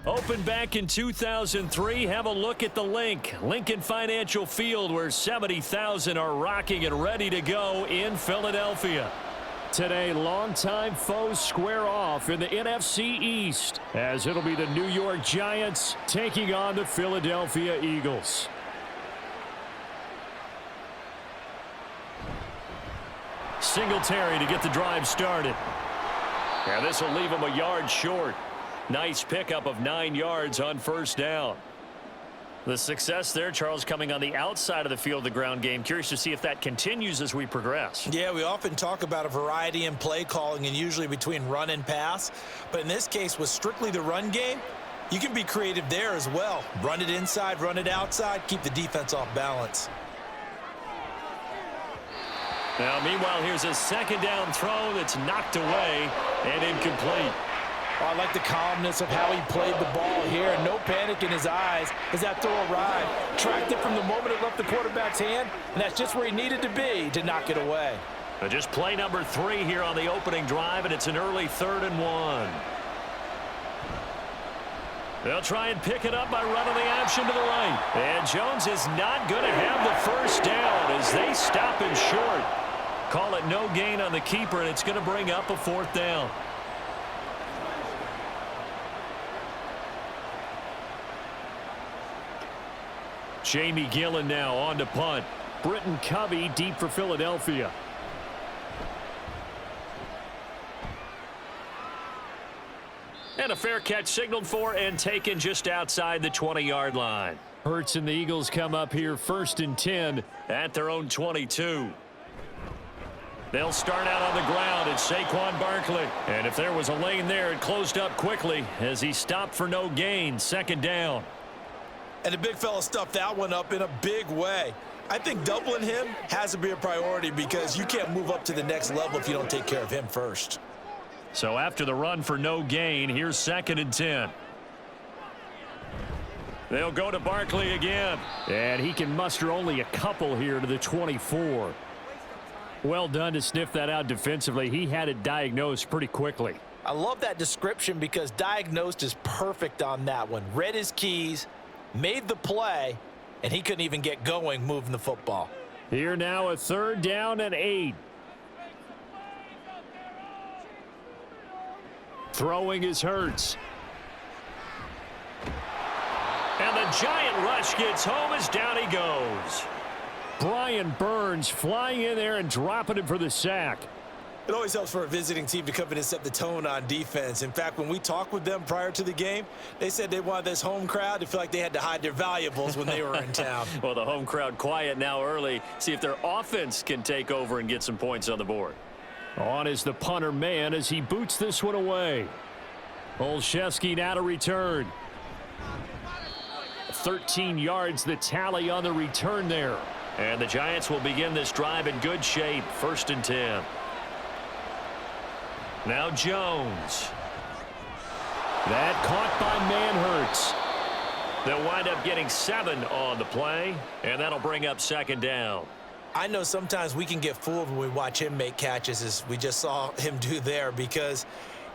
Opened back in 2003, have a look at the Lincoln Financial Field, where 70,000 are rocking and ready to go in Philadelphia. Today, longtime foes square off in the NFC East, as it'll be the New York Giants taking on the Philadelphia Eagles. Singletary to get the drive started. And this will leave him a yard short. Nice pickup of 9 yards on first down. The success there, Charles, coming on the outside of the field, the ground game. Curious to see if that continues as we progress. Yeah, we often talk about a variety in play calling and usually between run and pass. But in this case, with strictly the run game, you can be creative there as well. Run it inside, run it outside, keep the defense off balance. Now, meanwhile, here's a second down throw that's knocked away and incomplete. Oh, I like the calmness of how he played the ball here. No panic in his eyes as that throw arrived. Tracked it from the moment it left the quarterback's hand, and that's just where he needed to be to knock it away. Just play number 3 here on the opening drive, and it's an early 3rd and 1. They'll try and pick it up by running the option to the right. And Jones is not going to have the first down as they stop him short. Call it no gain on the keeper, and it's going to bring up a 4th down. Jamie Gillen now on to punt. Britton Covey deep for Philadelphia. And a fair catch signaled for and taken just outside the 20-yard line. Hurts and the Eagles come up here 1st and 10 at their own 22. They'll start out on the ground. It's Saquon Barkley. And if there was a lane there, it closed up quickly as he stopped for no gain. 2nd down. And the big fella stuffed that one up in a big way. I think doubling him has to be a priority because you can't move up to the next level if you don't take care of him first. So after the run for no gain, here's 2nd and 10. They'll go to Barkley again. And he can muster only a couple here to the 24. Well done to sniff that out defensively. He had it diagnosed pretty quickly. I love that description because diagnosed is perfect on that one. Read his keys, made the play, and he couldn't even get going moving the football. Here now, a 3rd down and 8. Throwing is Hurts. And the giant rush gets home as down he goes. Brian Burns flying in there and dropping him for the sack. It always helps for a visiting team to come in and set the tone on defense. In fact, when we talked with them prior to the game, they said they wanted this home crowd to feel like they had to hide their valuables when they were in town. Well, the home crowd quiet now early. See if their offense can take over and get some points on the board. On is the punter man as he boots this one away. Olszewski now to return. 13 yards the tally on the return there. And the Giants will begin this drive in good shape. 1st and 10. Now Jones. That caught by Manhurts. They'll wind up getting 7 on the play, and that'll bring up 2nd down. I know sometimes we can get fooled when we watch him make catches, as we just saw him do there, because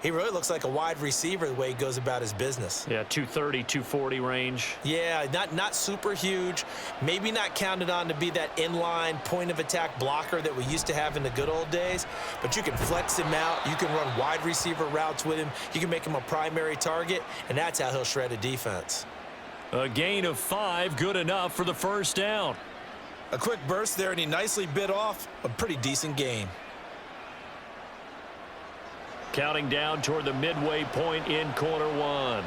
he really looks like a wide receiver the way he goes about his business. Yeah, 230, 240 range. Yeah, not super huge. Maybe not counted on to be that inline point-of-attack blocker that we used to have in the good old days. But you can flex him out. You can run wide receiver routes with him. You can make him a primary target, and that's how he'll shred a defense. A gain of 5, good enough for the 1st down. A quick burst there, and he nicely bit off a pretty decent gain. Counting down toward the midway point in quarter 1.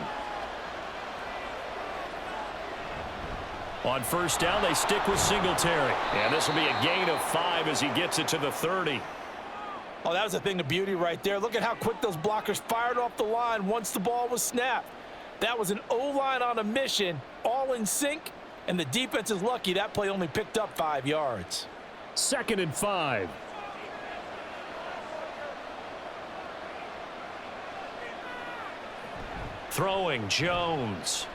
On 1st down, they stick with Singletary. And this will be a gain of 5 as he gets it to the 30. Oh, that was a thing of beauty right there. Look at how quick those blockers fired off the line once the ball was snapped. That was an O-line on a mission, all in sync, and the defense is lucky that play only picked up 5 yards. 2nd and 5. Throwing, Jones.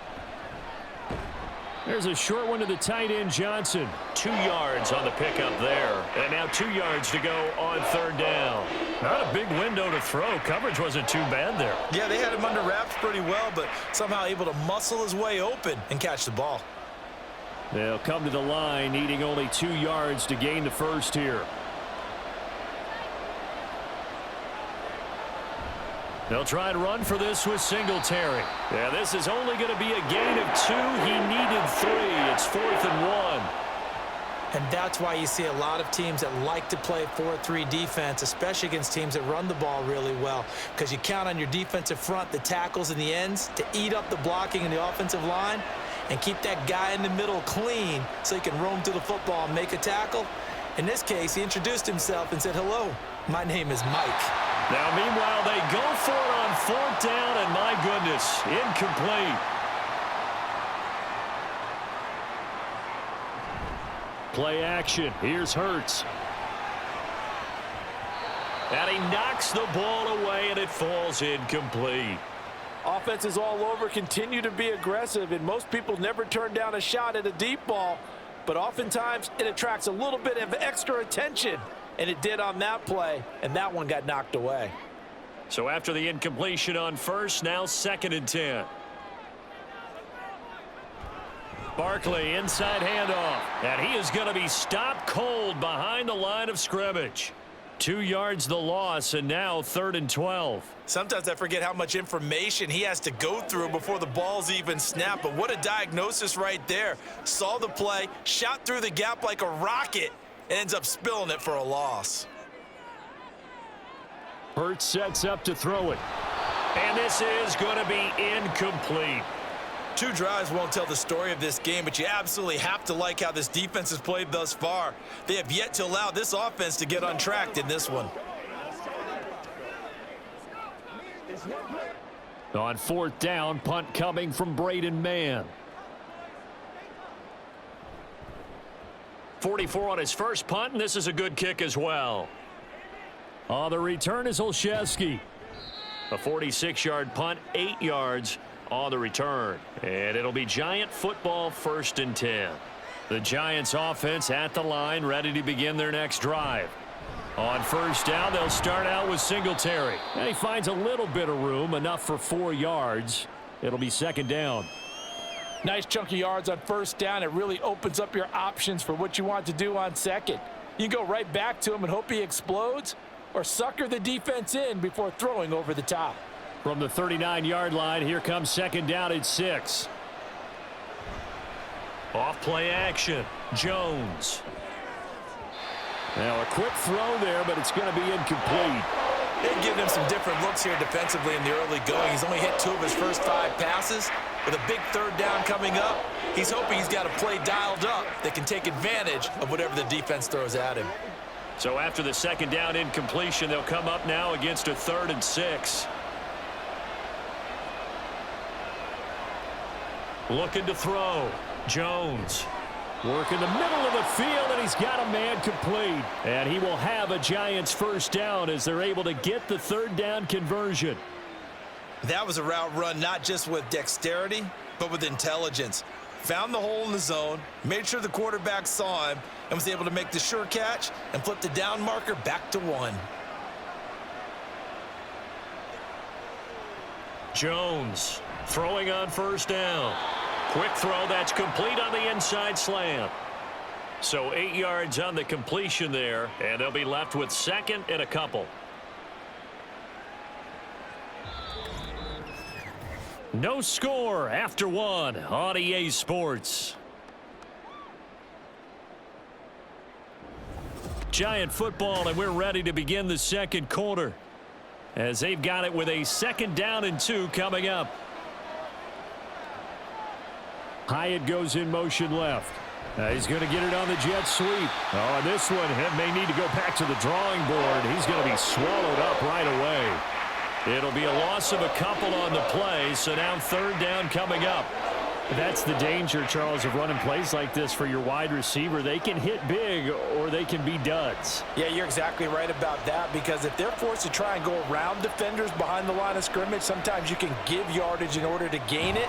There's a short one to the tight end, Johnson. 2 yards on the pickup there. And now 2 yards to go on 3rd down. Not a big window to throw. Coverage wasn't too bad there. Yeah, they had him under wraps pretty well, but somehow able to muscle his way open and catch the ball. They'll come to the line, needing only 2 yards to gain the first here. They'll try and run for this with Singletary. Yeah, this is only going to be a gain of 2. He needed 3. It's 4th and 1. And that's why you see a lot of teams that like to play 4-3 defense, especially against teams that run the ball really well, because you count on your defensive front, the tackles and the ends, to eat up the blocking in the offensive line and keep that guy in the middle clean so he can roam through the football and make a tackle. In this case, he introduced himself and said, "Hello, my name is Mike." Now, meanwhile, they go for it on 4th down, and my goodness, incomplete. Play action. Here's Hurts. And he knocks the ball away, and it falls incomplete. Offenses all over continue to be aggressive, and most people never turn down a shot at a deep ball, but oftentimes it attracts a little bit of extra attention, and it did on that play, and that one got knocked away. So after the incompletion on first, now 2nd and 10. Barkley, inside handoff, and he is going to be stopped cold behind the line of scrimmage. 2 yards the loss, and now 3rd and 12. Sometimes I forget how much information he has to go through before the ball's even snapped, but what a diagnosis right there. Saw the play, shot through the gap like a rocket, and ends up spilling it for a loss. Hurts sets up to throw it. And this is going to be incomplete. 2 drives won't tell the story of this game, but you absolutely have to like how this defense has played thus far. They have yet to allow this offense to get untracked in this one. On 4th down, punt coming from Braden Mann. 44 on his first punt, and this is a good kick as well. On the return is Olszewski. A 46-yard punt, 8 yards on the return. And it'll be Giant football, 1st and 10. The Giants offense at the line, ready to begin their next drive. On 1st down, they'll start out with Singletary. And he finds a little bit of room, enough for 4 yards. It'll be 2nd down. Nice chunk of yards on 1st down. It really opens up your options for what you want to do on 2nd. You can go right back to him and hope he explodes, or sucker the defense in before throwing over the top. From the 39-yard line, here comes 2nd down at 6. Off play action, Jones. Now a quick throw there, but it's going to be incomplete. They've given him some different looks here defensively in the early going. He's only hit 2 of his first 5 passes. With a big 3rd down coming up, he's hoping he's got a play dialed up that can take advantage of whatever the defense throws at him. So after the 2nd down incompletion, they'll come up now against a 3rd and 6. Looking to throw. Jones. Work in the middle of the field, and he's got a man complete. And he will have a Giants 1st down as they're able to get the 3rd down conversion. That was a route run not just with dexterity, but with intelligence. Found the hole in the zone, made sure the quarterback saw him, and was able to make the sure catch and flip the down marker back to 1. Jones throwing on 1st down. Quick throw, that's complete on the inside slant. So 8 yards on the completion there, and they'll be left with 2nd and a couple. No score after 1 on EA Sports. Giant football, and we're ready to begin the 2nd quarter as they've got it with a 2nd down and 2 coming up. Hyatt goes in motion left. He's going to get it on the jet sweep. Oh, this one may need to go back to the drawing board. He's going to be swallowed up right away. It'll be a loss of a couple on the play, so now 3rd down coming up. That's the danger, Charles, of running plays like this for your wide receiver. They can hit big or they can be duds. Yeah, you're exactly right about that, because if they're forced to try and go around defenders behind the line of scrimmage, sometimes you can give yardage in order to gain it.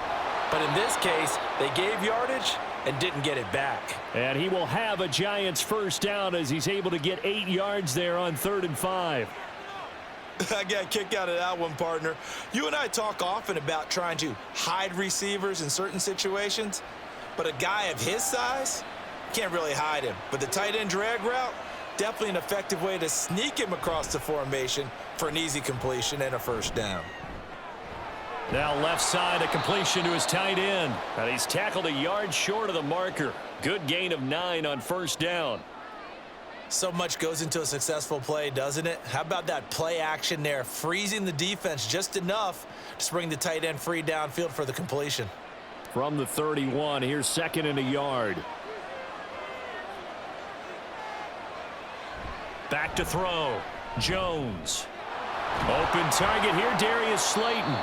But in this case, they gave yardage and didn't get it back. And he will have a Giants 1st down as he's able to get 8 yards there on 3rd and 5. I got a kick out of that one, partner. You and I talk often about trying to hide receivers in certain situations, but a guy of his size can't really hide him. But the tight end drag route, definitely an effective way to sneak him across the formation for an easy completion and a first down. Now left side, a completion to his tight end. And he's tackled a yard short of the marker. Good gain of 9 on first down. So much goes into a successful play, doesn't it? How about that play action there, freezing the defense just enough to bring the tight end free downfield for the completion. From the 31, here's 2nd and a yard. Back to throw. Jones. Open target here, Darius Slayton.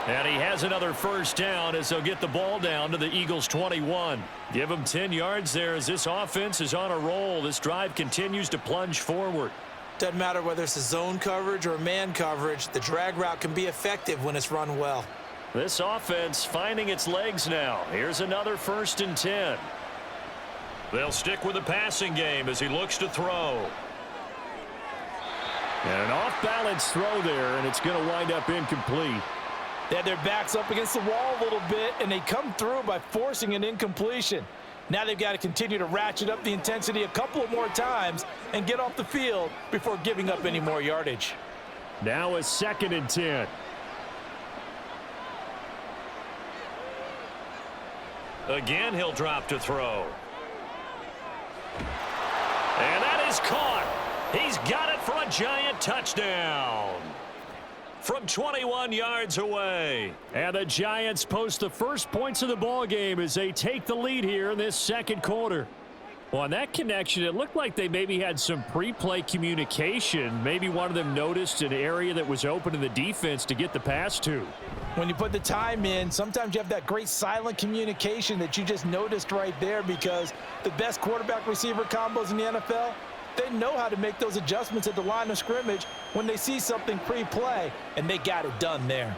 And he has another first down as they'll get the ball down to the Eagles' 21. Give them 10 yards there as this offense is on a roll. This drive continues to plunge forward. Doesn't matter whether it's a zone coverage or man coverage, the drag route can be effective when it's run well. This offense finding its legs now. Here's another 1st and 10. They'll stick with the passing game as he looks to throw. And an off-balance throw there, and it's going to wind up incomplete. They had their backs up against the wall a little bit, and they come through by forcing an incompletion. Now they've got to continue to ratchet up the intensity a couple of more times and get off the field before giving up any more yardage. Now a 2nd and 10. Again, he'll drop to throw. And that is caught. He's got it for a giant touchdown. From 21 yards away. And the Giants post the first points of the ball game as they take the lead here in this second quarter. Well, on that connection, it looked like they maybe had some pre-play communication. Maybe one of them noticed an area that was open in the defense to get the pass to. When you put the time in, sometimes you have that great silent communication that you just noticed right there, because the best quarterback-receiver combos in the NFL, they know how to make those adjustments at the line of scrimmage when they see something pre-play, and they got it done there.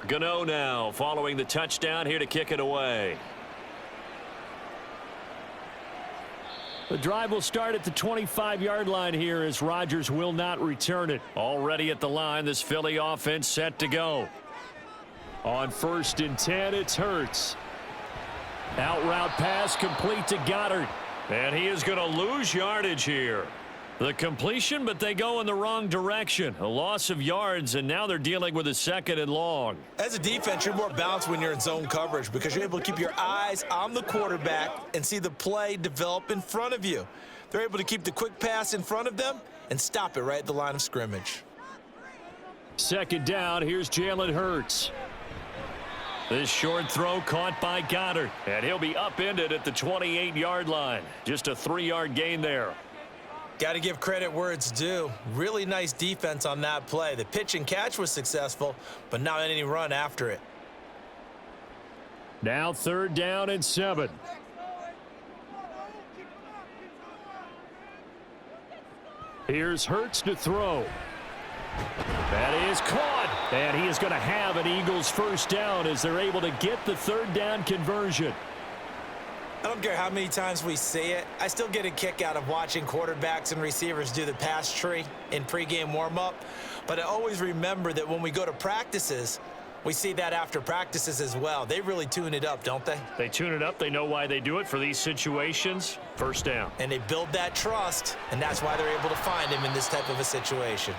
Gano now following the touchdown here to kick it away. The drive will start at the 25-yard line here as Rodgers will not return it. Already at the line, this Philly offense set to go. On 1st and 10, it's Hurts. Out route pass complete to Goddard. And he is going to lose yardage here. The completion, but they go in the wrong direction. A loss of yards, and now they're dealing with a 2nd and long. As a defense, you're more balanced when you're in zone coverage because you're able to keep your eyes on the quarterback and see the play develop in front of you. They're able to keep the quick pass in front of them and stop it right at the line of scrimmage. 2nd down, here's Jalen Hurts. This short throw caught by Goddard, and he'll be upended at the 28-yard line. Just a 3-yard gain there. Got to give credit where it's due. Really nice defense on that play. The pitch and catch was successful, but not any run after it. Now 3rd down and 7. Here's Hurts to throw. That is caught, and he is going to have an Eagles first down as they're able to get the 3rd down conversion. I don't care how many times we see it. I still get a kick out of watching quarterbacks and receivers do the pass tree in pregame warm-up. But I always remember that when we go to practices, we see that after practices as well. They really tune it up, don't they? They tune it up. They know why they do it for these situations. First down. And they build that trust, and that's why they're able to find him in this type of a situation.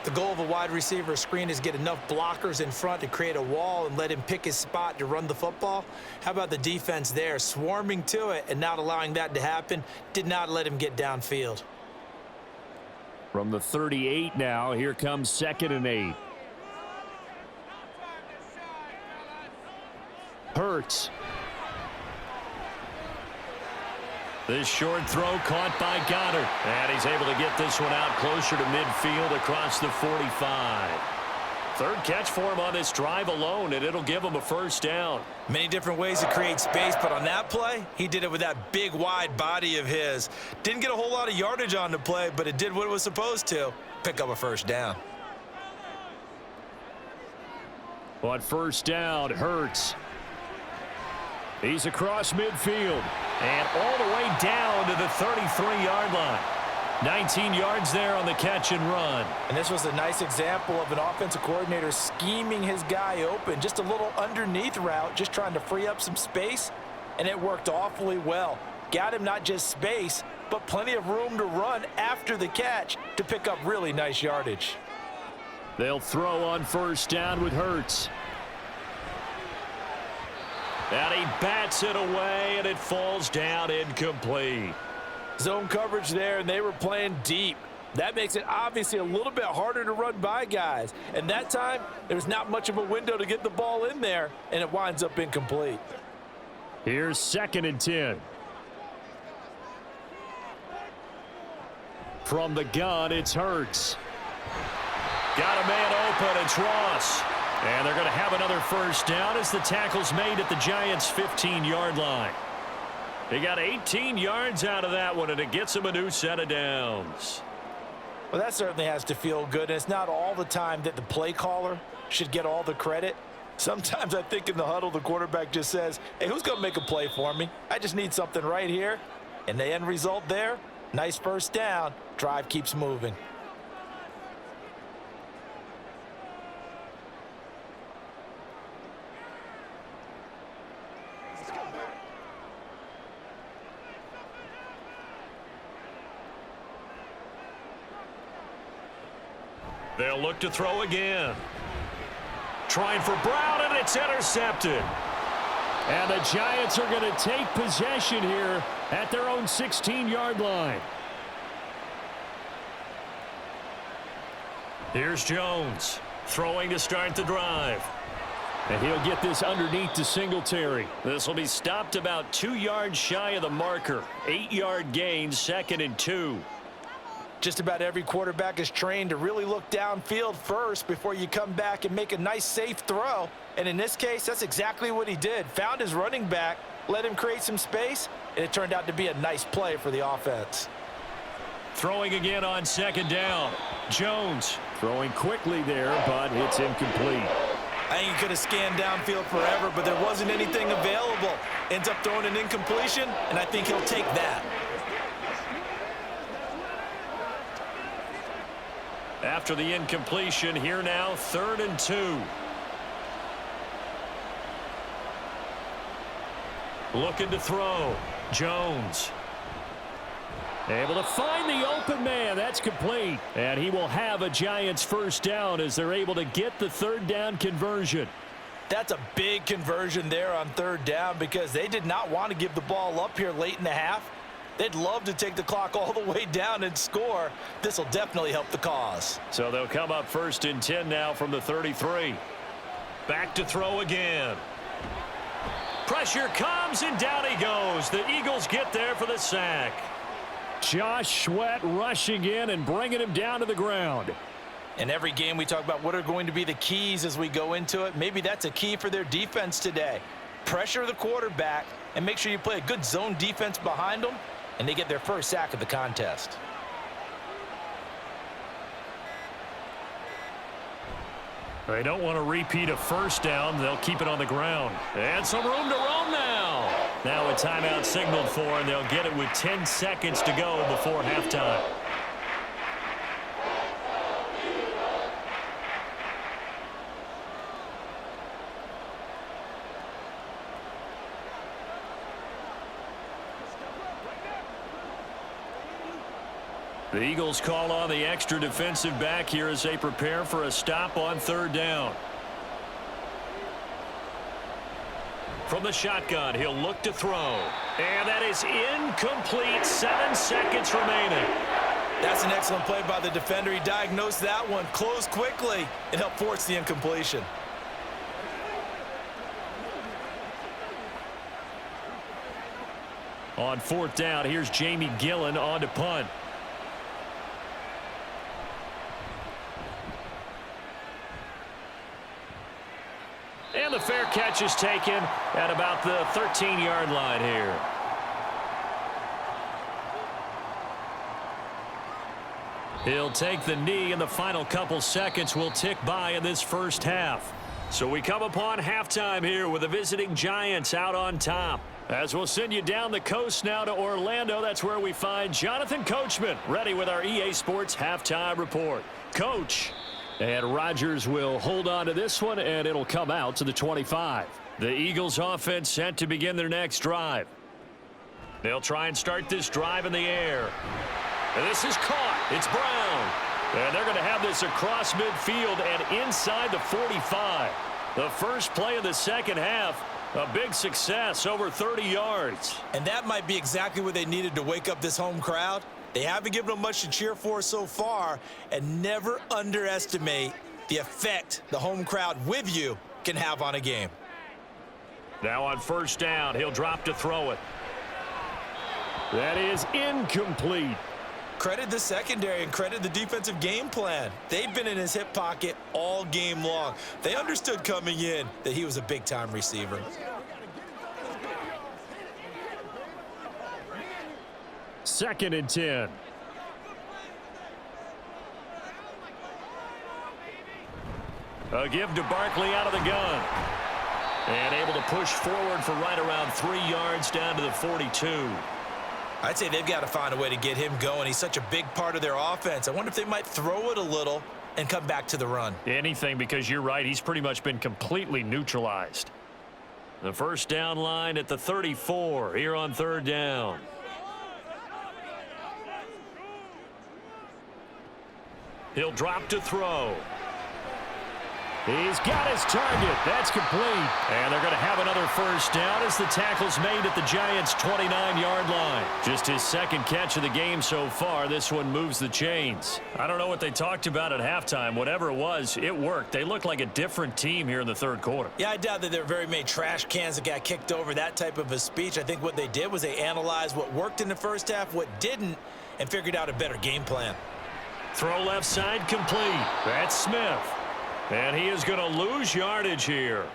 The goal of a wide receiver screen is get enough blockers in front to create a wall and let him pick his spot to run the football. How about the defense there, swarming to it and not allowing that to happen? Did not let him get downfield. From the 38 now, here comes 2nd and 8. Hurts. This short throw caught by Goddard. And he's able to get this one out closer to midfield across the 45. Third catch for him on this drive alone, and it'll give him a first down. Many different ways to create space, but on that play, he did it with that big, wide body of his. Didn't get a whole lot of yardage on the play, but it did what it was supposed to. Pick up a first down. On first down, Hurts. He's across midfield and all the way down to the 33-yard line. 19 yards there on the catch and run. And this was a nice example of an offensive coordinator scheming his guy open. Just a little underneath route, just trying to free up some space, and it worked awfully well. Got him not just space, but plenty of room to run after the catch to pick up really nice yardage. They'll throw on first down with Hurts. And he bats it away, and it falls down incomplete. Zone coverage there, and they were playing deep. That makes it obviously a little bit harder to run by guys. And that time, there's not much of a window to get the ball in there, and it winds up incomplete. Here's 2nd and 10. From the gun, it's Hurts. Got a man open, it's Ross. And they're going to have another first down as the tackle's made at the Giants' 15-yard line. They got 18 yards out of that one, and it gets them a new set of downs. Well, that certainly has to feel good. And it's not all the time that the play caller should get all the credit. Sometimes I think in the huddle, the quarterback just says, hey, who's going to make a play for me? I just need something right here. And the end result there, nice first down. Drive keeps moving. They'll look to throw again. Trying for Brown, and it's intercepted. And the Giants are going to take possession here at their own 16-yard line. Here's Jones throwing to start the drive. And he'll get this underneath to Singletary. This will be stopped about 2 yards shy of the marker. 8-yard gain, 2nd and 2. Just about every quarterback is trained to really look downfield first before you come back and make a nice, safe throw. And in this case, that's exactly what he did. Found his running back, let him create some space, and it turned out to be a nice play for the offense. Throwing again on 2nd down. Jones throwing quickly there, but it's incomplete. I think he could have scanned downfield forever, but there wasn't anything available. Ends up throwing an incompletion, and I think he'll take that. After the incompletion, here now, 3rd and 2. Looking to throw. Jones. Able to find the open man. That's complete. And he will have a Giants first down as they're able to get the 3rd down conversion. That's a big conversion there on 3rd down because they did not want to give the ball up here late in the half. They'd love to take the clock all the way down and score. This will definitely help the cause. So they'll come up 1st and 10 now from the 33. Back to throw again. Pressure comes, and down he goes. The Eagles get there for the sack. Josh Sweat rushing in and bringing him down to the ground. In every game we talk about what are going to be the keys as we go into it. Maybe that's a key for their defense today. Pressure the quarterback and make sure you play a good zone defense behind them, and they get their first sack of the contest. They don't want to repeat a first down. They'll keep it on the ground. And some room to roam now. Now a timeout signaled for, and they'll get it with 10 seconds to go before halftime. The Eagles call on the extra defensive back here as they prepare for a stop on 3rd down. From the shotgun, he'll look to throw. And that is incomplete. 7 seconds remaining. That's an excellent play by the defender. He diagnosed that one, closed quickly, and helped force the incompletion. On fourth down, here's Jamie Gillen on to punt. And the fair catch is taken at about the 13-yard line here. He'll take the knee, and the final couple seconds will tick by in this first half. So we come upon halftime here with the visiting Giants out on top. As we'll send you down the coast now to Orlando, that's where we find Jonathan Coachman ready with our EA Sports halftime report. Coach. And Rodgers will hold on to this one, and it'll come out to the 25. The Eagles offense set to begin their next drive. They'll try and start this drive in the air. And this is caught. It's Brown. And they're going to have this across midfield and inside the 45. The first play of the second half, a big success, over 30 yards. And that might be exactly what they needed to wake up this home crowd. They haven't given them much to cheer for so far, and never underestimate the effect the home crowd with you can have on a game. Now on first down, he'll drop to throw it. That is incomplete. Credit the secondary and credit the defensive game plan. They've been in his hip pocket all game long. They understood coming in that he was a big-time receiver. Second and 10. A give to Barkley out of the gun. And able to push forward for right around 3 yards down to the 42. I'd say they've got to find a way to get him going. He's such a big part of their offense. I wonder if they might throw it a little and come back to the run. Anything, because you're right. He's pretty much been completely neutralized. The first down line at the 34 here on third down. He'll drop to throw. He's got his target. That's complete. And they're going to have another first down as the tackle's made at the Giants' 29-yard line. Just his second catch of the game so far. This one moves the chains. I don't know what they talked about at halftime. Whatever it was, it worked. They looked like a different team here in the third quarter. Yeah, I doubt that there were very many trash cans that got kicked over, that type of a speech. I think what they did was they analyzed what worked in the first half, what didn't, and figured out a better game plan. Throw left side complete. That's Smith. And he is going to lose yardage here.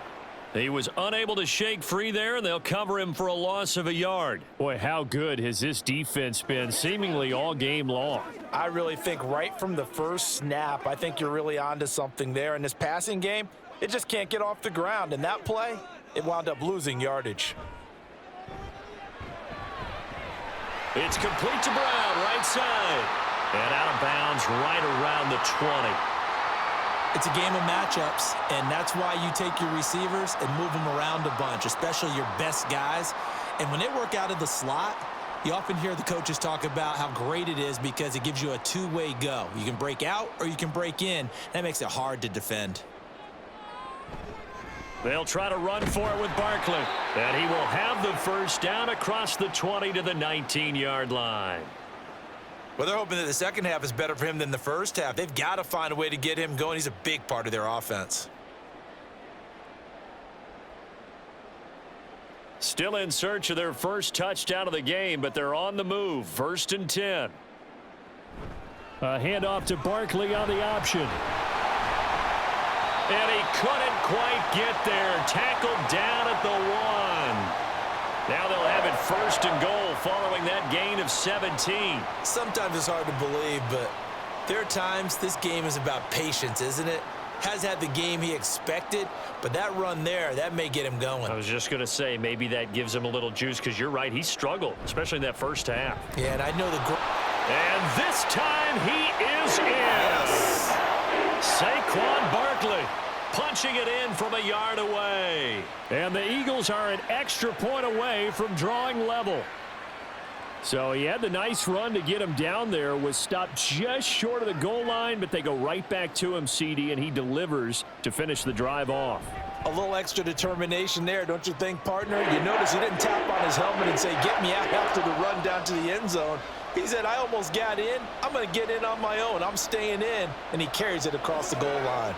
He was unable to shake free there, and they'll cover him for a loss of a yard. Boy, how good has this defense been seemingly all game long? I really think right from the first snap, I think you're really onto something there. In this passing game, it just can't get off the ground. And that play, it wound up losing yardage. It's complete to Brown, right side. And out of bounds right around the 20. It's a game of matchups, and that's why you take your receivers and move them around a bunch, especially your best guys. And when they work out of the slot, you often hear the coaches talk about how great it is because it gives you a two-way go. You can break out or you can break in. That makes it hard to defend. They'll try to run for it with Barkley. And he will have the first down across the 20 to the 19-yard line. Well, they're hoping that the second half is better for him than the first half. They've got to find a way to get him going. He's a big part of their offense. Still in search of their first touchdown of the game, but they're on the move. First and 10. A handoff to Barkley on the option. And he couldn't quite get there. Tackled down at the 1. Now they'll have it first and goal following that gain of 17. Sometimes it's hard to believe, but there are times this game is about patience, isn't it? Has had the game he expected, but that run there, that may get him going. I was just going to say maybe that gives him a little juice because you're right. He struggled, especially in that first half. Yeah, and I know the... And this time he is in. Yes. Saquon Barkley punching it in from a yard away. And the Eagles are an extra point away from drawing level. So he had the nice run to get him down there, was stopped just short of the goal line, but they go right back to him, CD, and he delivers to finish the drive off. A little extra determination there, don't you think, partner? You notice he didn't tap on his helmet and say, get me out after the run down to the end zone. He said, I almost got in. I'm going to get in on my own. I'm staying in. And he carries it across the goal line.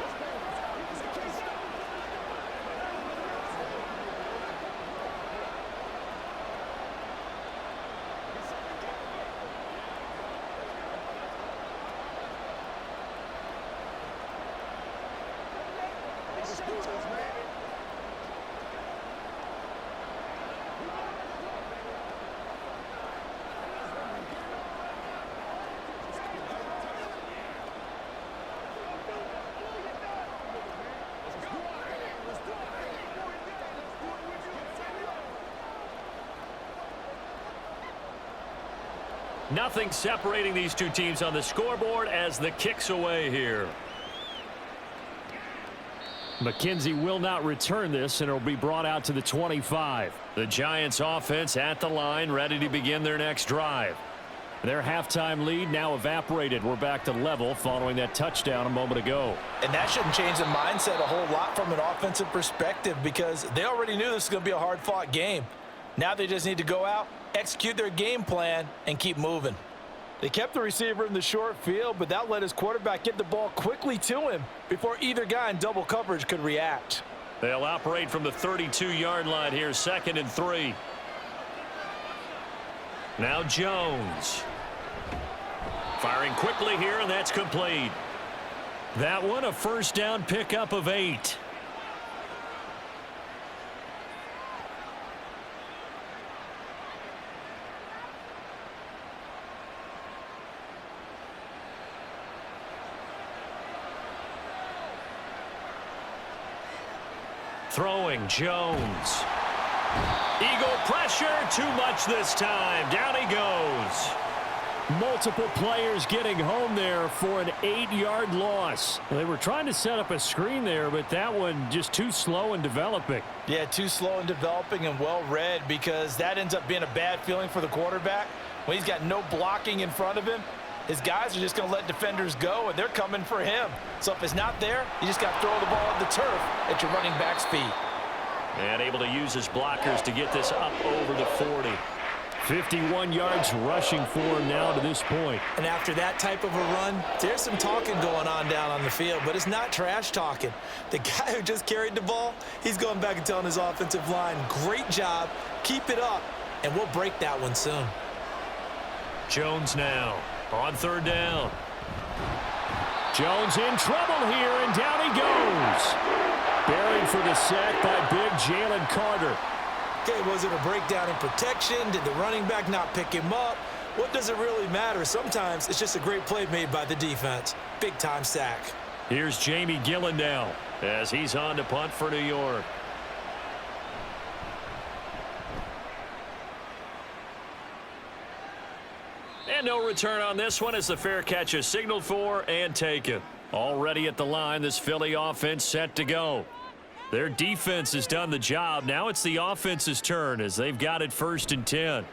Nothing separating these two teams on the scoreboard as the kick's away here. McKenzie will not return this, and it'll be brought out to the 25. The Giants offense at the line, ready to begin their next drive. Their halftime lead now evaporated. We're back to level following that touchdown a moment ago. And that shouldn't change the mindset a whole lot from an offensive perspective, because they already knew this was going to be a hard-fought game. Now they just need to go out, execute their game plan, and keep moving. They kept the receiver in the short field, but that let his quarterback get the ball quickly to him before either guy in double coverage could react. They'll operate from the 32-yard line here, 2nd and 3. Now Jones. Firing quickly here, and that's complete. That one a first down pickup of 8. Throwing Jones. Eagle pressure, too much this time. Down he goes. Multiple players getting home there for an 8-yard loss. They were trying to set up a screen there, but that one just too slow in developing. Yeah, too slow in developing and well read, because that ends up being a bad feeling for the quarterback. When he's got no blocking in front of him, his guys are just going to let defenders go, and they're coming for him. So if it's not there, you just got to throw the ball at the turf at your running back's feet. And able to use his blockers to get this up over to 40. 51 yards rushing for him now to this point. And after that type of a run, there's some talking going on down on the field, but it's not trash talking. The guy who just carried the ball, he's going back and telling his offensive line, great job, keep it up, and we'll break that one soon. Jones now on 3rd down. Jones in trouble here, and down he goes. Buried for the sack by big Jalen Carter. Okay, was it a breakdown in protection? Did the running back not pick him up? What does it really matter? Sometimes it's just a great play made by the defense. Big-time sack. Here's Jamie Gillen now as he's on to punt for New York. And no return on this one as the fair catch is signaled for and taken. Already at the line, this Philly offense set to go. Their defense has done the job. Now it's the offense's turn as they've got it 1st and 10.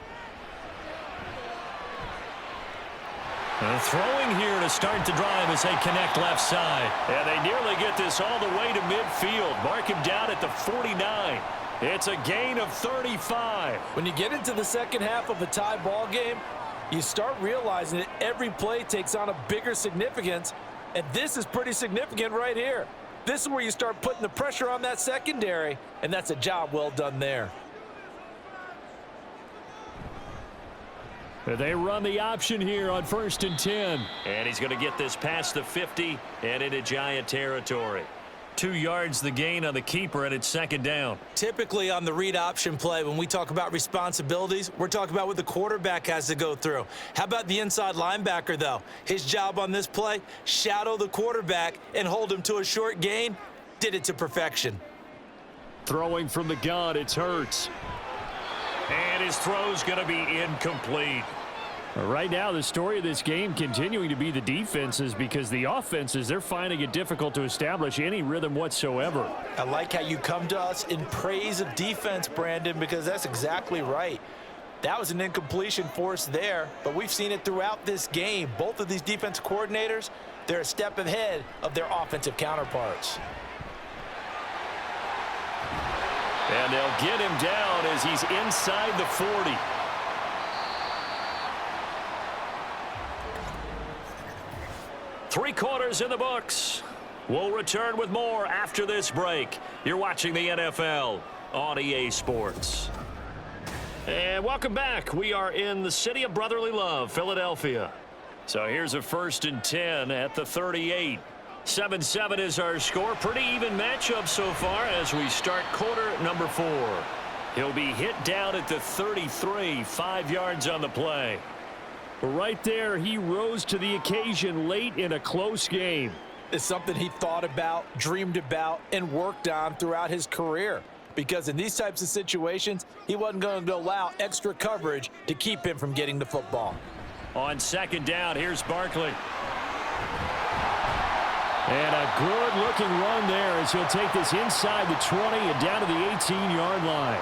Throwing here to start the drive as they connect left side. And they nearly get this all the way to midfield. Mark him down at the 49. It's a gain of 35. When you get into the second half of a tie ball game, you start realizing that every play takes on a bigger significance, and this is pretty significant right here. This is where you start putting the pressure on that secondary, and that's a job well done there. They run the option here on 1st and 10. And he's going to get this past the 50 and into Giant territory. 2 yards the gain on the keeper, and it's 2nd down. Typically on the read option play, when we talk about responsibilities, we're talking about what the quarterback has to go through. How about the inside linebacker, though? His job on this play, shadow the quarterback and hold him to a short gain. Did it to perfection. Throwing from the gun, it's Hurts. And his throw's going to be incomplete. Right now, the story of this game continuing to be the defenses, because the offenses, they're finding it difficult to establish any rhythm whatsoever. I like how you come to us in praise of defense, Brandon, because that's exactly right. That was an incompletion forced there, but we've seen it throughout this game. Both of these defense coordinators, they're a step ahead of their offensive counterparts. And they'll get him down as he's inside the 40. Three quarters in the books. We'll return with more after this break. You're watching the NFL on EA Sports. And welcome back. We are in the city of brotherly love, Philadelphia. So here's a 1st and 10 at the 38. 7-7 is our score. Pretty even matchup so far as we start quarter number 4. He'll be hit down at the 33, 5 yards on the play. Right there, he rose to the occasion late in a close game. It's something he thought about, dreamed about, and worked on throughout his career. Because in these types of situations, he wasn't going to allow extra coverage to keep him from getting the football. On second down, here's Barkley. And a good-looking run there as he'll take this inside the 20 and down to the 18-yard line.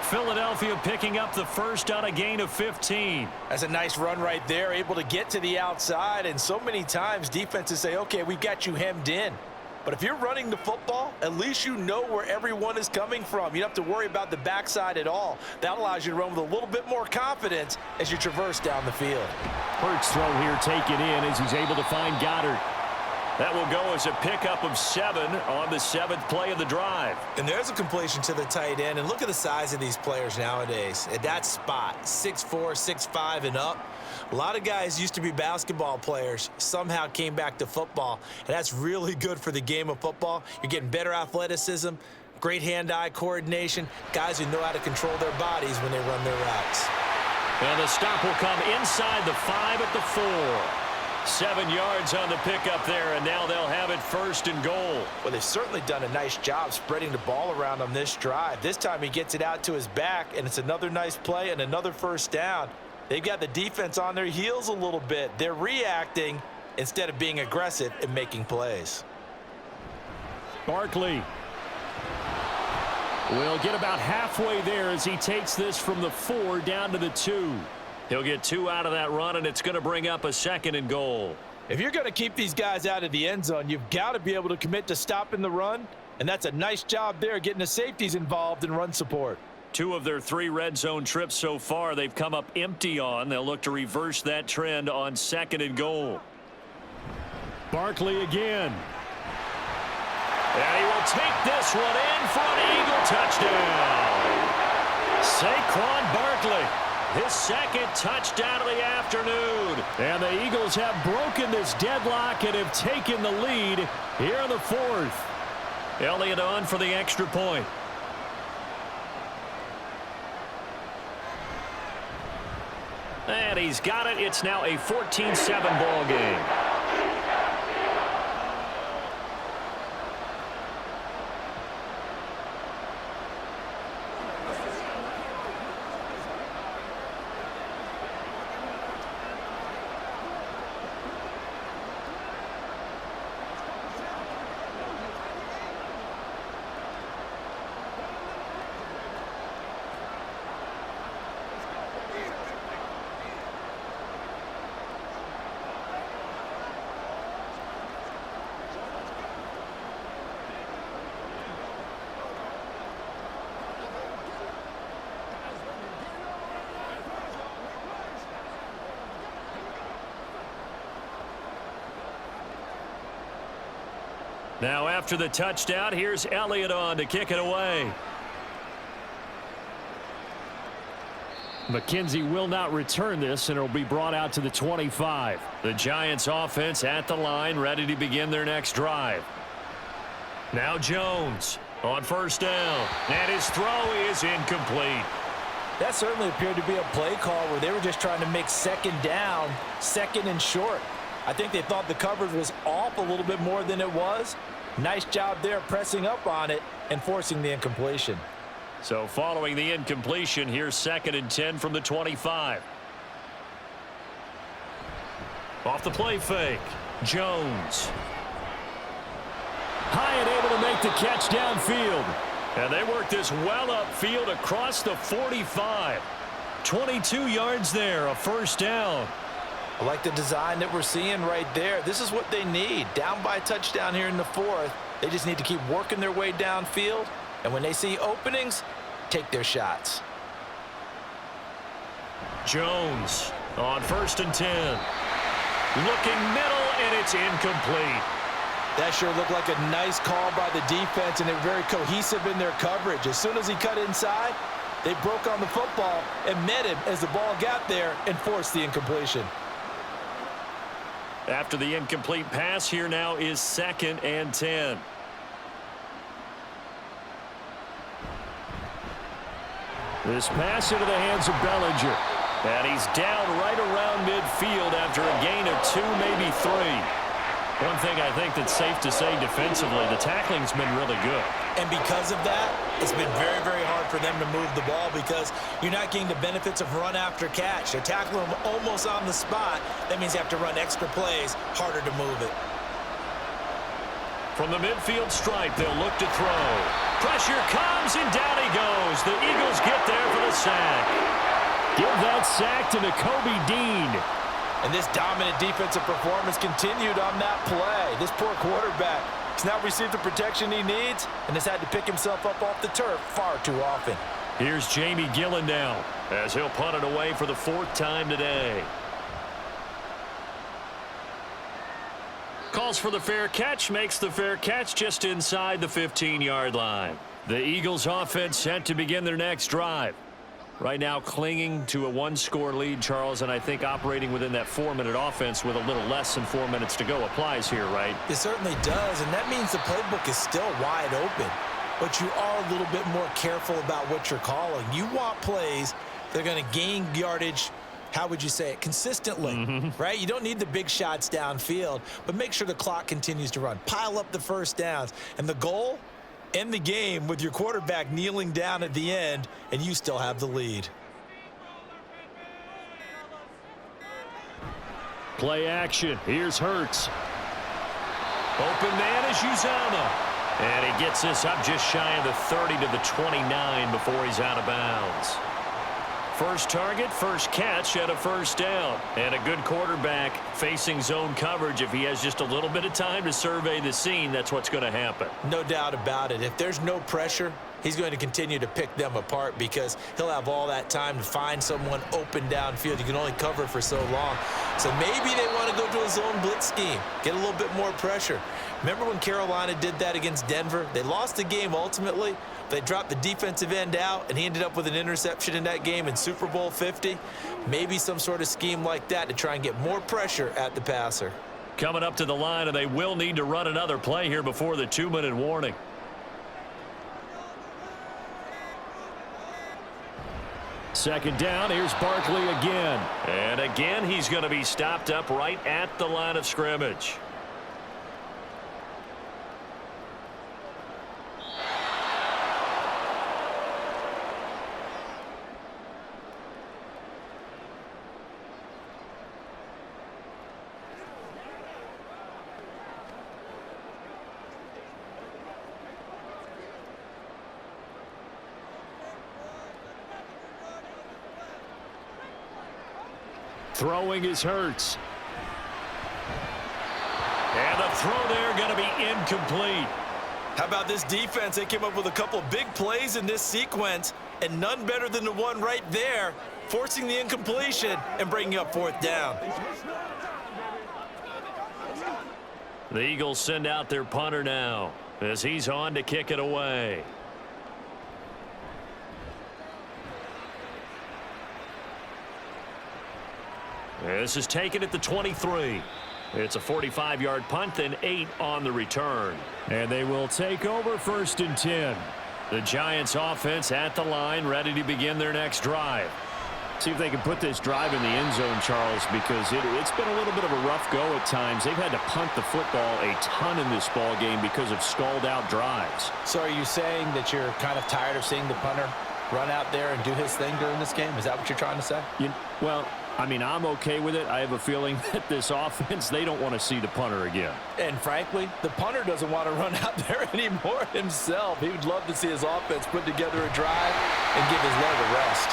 Philadelphia picking up the first on a gain of 15. That's a nice run right there, able to get to the outside. And so many times defenses say, okay, we got you hemmed in. But if you're running the football, at least you know where everyone is coming from. You don't have to worry about the backside at all. That allows you to run with a little bit more confidence as you traverse down the field. Hurts throw here taken in as he's able to find Goddard. That will go as a pickup of 7 on the 7th play of the drive. And there's a completion to the tight end. And look at the size of these players nowadays. At that spot, 6'4", 6'5", and up. A lot of guys used to be basketball players, somehow came back to football. And that's really good for the game of football. You're getting better athleticism, great hand-eye coordination, guys who know how to control their bodies when they run their routes. And the stop will come inside the 5 at the 4. 7 yards on the pickup there, and now they'll have it first and goal. Well, they've certainly done a nice job spreading the ball around on this drive. This time he gets it out to his back, and it's another nice play and another first down. They've got the defense on their heels a little bit. They're reacting instead of being aggressive and making plays. Barkley will get about halfway there as he takes this from the 4 down to the 2. He'll get 2 out of that run, and it's going to bring up a second and goal. If you're going to keep these guys out of the end zone, you've got to be able to commit to stopping the run, and that's a nice job there getting the safeties involved in run support. 2 of their 3 red zone trips so far they've come up empty on. They'll look to reverse that trend on second and goal. Barkley again. And he will take this one in for an Eagle touchdown. Saquon Barkley, his second touchdown of the afternoon. And the Eagles have broken this deadlock and have taken the lead here in the 4th. Elliott on for the extra point. And he's got it. It's now a 14-7 ball game. Now after the touchdown, here's Elliott on to kick it away. McKenzie will not return this, and it will be brought out to the 25. The Giants offense at the line, ready to begin their next drive. Now Jones on first down, and his throw is incomplete. That certainly appeared to be a play call where they were just trying to make second down, second and short. I think they thought the coverage was off a little bit more than it was. Nice job there pressing up on it and forcing the incompletion. So following the incompletion, here's 2nd and 10 from the 25. Off the play fake, Jones. High and able to make the catch downfield. And they work this well upfield across the 45. 22 yards there, a first down. I like the design that we're seeing right there. This is what they need. Down by a touchdown here in the 4th. They just need to keep working their way downfield. And when they see openings, take their shots. Jones on 1st and 10. Looking middle, and it's incomplete. That sure looked like a nice call by the defense, and they're very cohesive in their coverage. As soon as he cut inside, they broke on the football and met him as the ball got there and forced the incompletion. After the incomplete pass, here now is 2nd and 10. This pass into the hands of Bellinger. And he's down right around midfield after a gain of 2, maybe 3. One thing I think that's safe to say defensively, the tackling's been really good. And because of that, it's been very, very hard for them to move the ball because you're not getting the benefits of run after catch. They're tackling them almost on the spot. That means you have to run extra plays, harder to move it. From the midfield stripe, they'll look to throw. Pressure comes, and down he goes. The Eagles get there for the sack. Give that sack to Nakobe Dean. And this dominant defensive performance continued on that play. This poor quarterback has not received the protection he needs and has had to pick himself up off the turf far too often. Here's Jamie Gillen now as he'll punt it away for the 4th time today. Calls for the fair catch, makes the fair catch just inside the 15-yard line. The Eagles offense set to begin their next drive. Right now clinging to a 1-score lead, Charles, and I think operating within that 4-minute offense with a little less than 4 minutes to go applies here, right? It certainly does, and that means the playbook is still wide open. But you are a little bit more careful about what you're calling. You want plays that are going to gain yardage, how would you say it, consistently, right? You don't need the big shots downfield, but make sure the clock continues to run. Pile up the first downs. And the goal? End the game with your quarterback kneeling down at the end, and you still have the lead. Play action. Here's Hurts. Open man is Uzama. And he gets this up just shy of the 30 to the 29 before he's out of bounds. First target, first catch at a first down. And a good quarterback facing zone coverage. If he has just a little bit of time to survey the scene, that's what's going to happen. No doubt about it. If there's no pressure, he's going to continue to pick them apart because he'll have all that time to find someone open downfield. You can only cover for so long. So maybe they want to go to a zone blitz scheme, get a little bit more pressure. Remember when Carolina did that against Denver? They lost the game ultimately. They dropped the defensive end out, and he ended up with an interception in that game in Super Bowl 50. Maybe some sort of scheme like that to try and get more pressure at the passer. Coming up to the line, and they will need to run another play here before the 2-minute warning. Second down, here's Barkley again. And again, he's going to be stopped up right at the line of scrimmage. Throwing is Hurts. And the throw there going to be incomplete. How about this defense? They came up with a couple big plays in this sequence, and none better than the one right there, forcing the incompletion and bringing up 4th down. The Eagles send out their punter now as he's on to kick it away. This is taken at the 23. It's a 45-yard punt and 8 on the return. And they will take over 1st and 10. The Giants offense at the line, ready to begin their next drive. See if they can put this drive in the end zone, Charles, because it's been a little bit of a rough go at times. They've had to punt the football a ton in this ball game because of stalled-out drives. So are you saying that you're kind of tired of seeing the punter run out there and do his thing during this game? Is that what you're trying to say? Well, I mean, I'm okay with it. I have a feeling that this offense, they don't want to see the punter again. And frankly, the punter doesn't want to run out there anymore himself. He would love to see his offense put together a drive and give his leg a rest.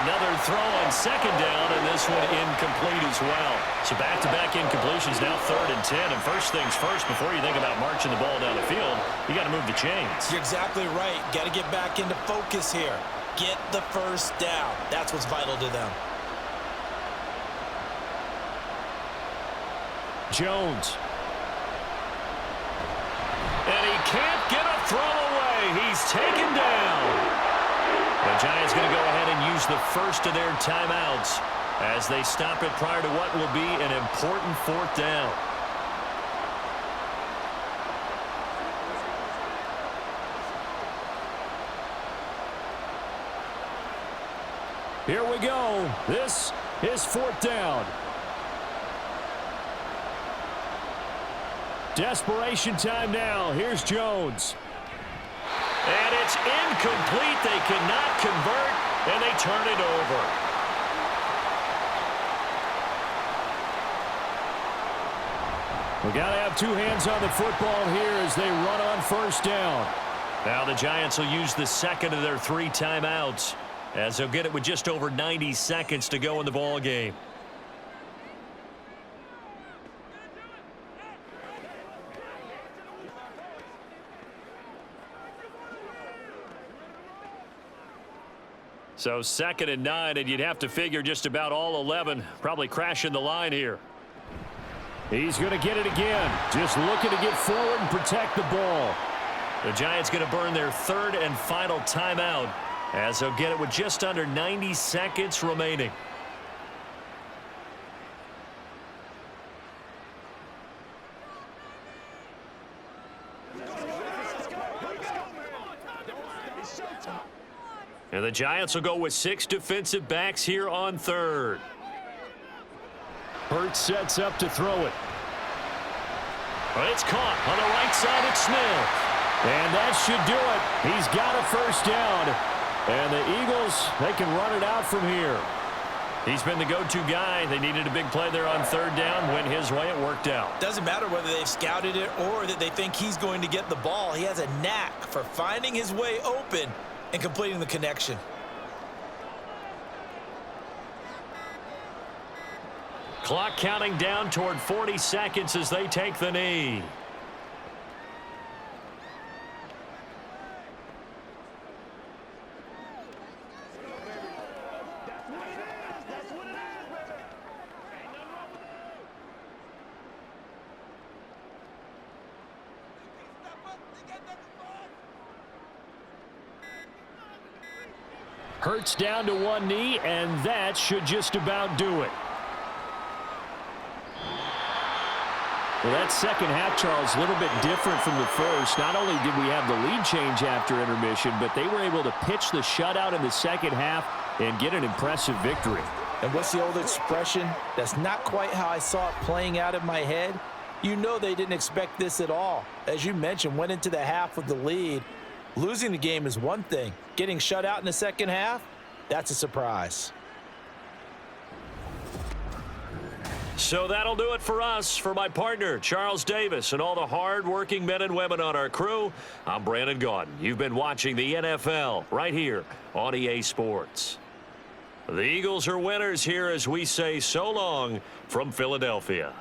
Another throw on 2nd down, and this one incomplete as well. So back-to-back incompletions, now 3rd and 10. And first things first, before you think about marching the ball down the field, you got to move the chains. You're exactly right. Got to get back into focus here. Get the first down. That's what's vital to them. Jones. And he can't get a throw away. He's taken down. The Giants going to go ahead and use the first of their timeouts as they stop it prior to what will be an important 4th down. Here we go. This is 4th down. Desperation time now. Here's Jones. And it's incomplete. They cannot convert, and they turn it over. We got to have 2 hands on the football here as they run on 1st down. Now the Giants will use the 2nd of their 3 timeouts, as they'll get it with just over 90 seconds to go in the ball game. So 2nd and 9, and you'd have to figure just about all 11 probably crashing the line here. He's going to get it again. Just looking to get forward and protect the ball. The Giants going to burn their 3rd and final timeout, as they'll get it with just under 90 seconds remaining. And the Giants will go with 6 defensive backs here on 3rd. Hurts sets up to throw it. Well, it's caught on the right side at Smith. And that should do it. He's got a 1st down. And the Eagles, they can run it out from here. He's been the go-to guy. They needed a big play there on 3rd down. Went his way. It worked out. Doesn't matter whether they've scouted it or that they think he's going to get the ball. He has a knack for finding his way open and completing the connection. Clock counting down toward 40 seconds as they take the knee. Hurts down to 1 knee, and that should just about do it. Well, that 2nd half, Charles, a little bit different from the first. Not only did we have the lead change after intermission, but they were able to pitch the shutout in the 2nd half and get an impressive victory. And what's the old expression? That's not quite how I saw it playing out in my head. You know they didn't expect this at all. As you mentioned, went into the half with the lead. Losing the game is one thing. Getting shut out in the 2nd half, that's a surprise. So that'll do it for us. For my partner, Charles Davis, and all the hard-working men and women on our crew, I'm Brandon Gaudin. You've been watching the NFL right here on EA Sports. The Eagles are winners here as we say so long from Philadelphia.